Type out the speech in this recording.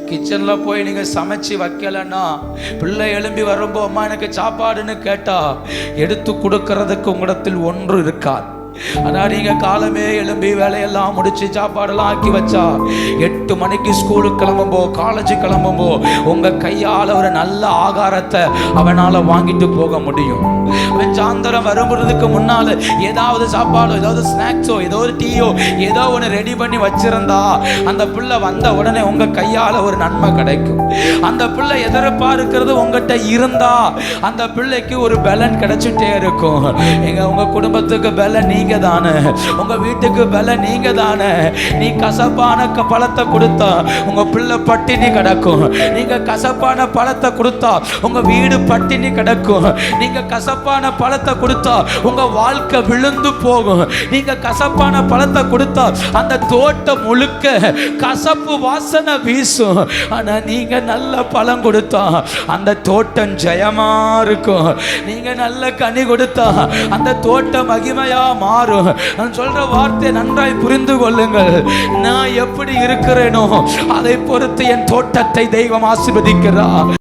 கிச்சனில் போய் நீங்கள் சமைச்சு வைக்கலன்னா பிள்ளை எழும்பி வரும்போ அம்மா எனக்கு சாப்பாடுன்னு கேட்டா எடுத்து கொடுக்கறதுக்கு உங்களிடத்தில் ஒன்று இருக்காது. ஆனால் நீங்கள் காலமே எழும்பி வேலையெல்லாம் முடிச்சு சாப்பாடெல்லாம் ஆக்கி வச்சா 8 மணிக்கு ஸ்கூலுக்கு கிளம்பும்போ காலேஜு கிளம்பும்போ உங்கள் கையால் ஒரு நல்ல ஆகாரத்தை அவனால் வாங்கிட்டு போக முடியும். அவன் சாயந்தரம் வரும்புறதுக்கு முன்னால் ஏதாவது சாப்பாடோ ஏதாவது ஸ்நாக்ஸோ ஏதோ ஒரு டீயோ ஏதோ ஒன்று ரெடி பண்ணி வச்சிருந்தா அந்த பிள்ளை வந்த உடனே உங்கள் கையால் ஒரு நன்மை கிடைக்கும். அந்த பிள்ளை எதிர்பார்க்கிறது உங்கள்கிட்ட இருந்தா அந்த பிள்ளைக்கு ஒரு பலன் கிடைச்சிட்டே இருக்கும். உங்கள் குடும்பத்துக்கு பலன் நீங்க தானே, உங்க வீட்டுக்கு பலன் நீங்க தானே. நீ கசப்பான பழத்தை கொடுத்தா உங்க பிள்ளை பட்டினி கிடக்கும். நீங்க கசப்பான பழத்தை கொடுத்தா உங்க வீடு பட்டினி கிடக்கும். நீங்க கசப்பான பழத்தை கொடுத்தா உங்க வாழ்க்கை விழுந்து போகும். நீங்க கசப்பான பழத்தை கொடுத்தா அந்த தோட்டம் முழுக்க கசப்பு வாசனை வீசும். ஆனா நீங்க நல்ல பழம் கொடுத்தா அந்த தோட்டம் ஜெயமா இருக்கும். நீங்க நல்ல கனி கொடுத்தா அந்த தோட்டம் மகிமையா மாறும். நான் சொல்ற வார்த்தை நன்றாய் புரிந்து கொள்ளுங்கள். நான் எப்படி இருக்கிறேனோ அதை பொறுத்து என் தோட்டத்தை தெய்வம் ஆசீர்வதிக்கிறார்.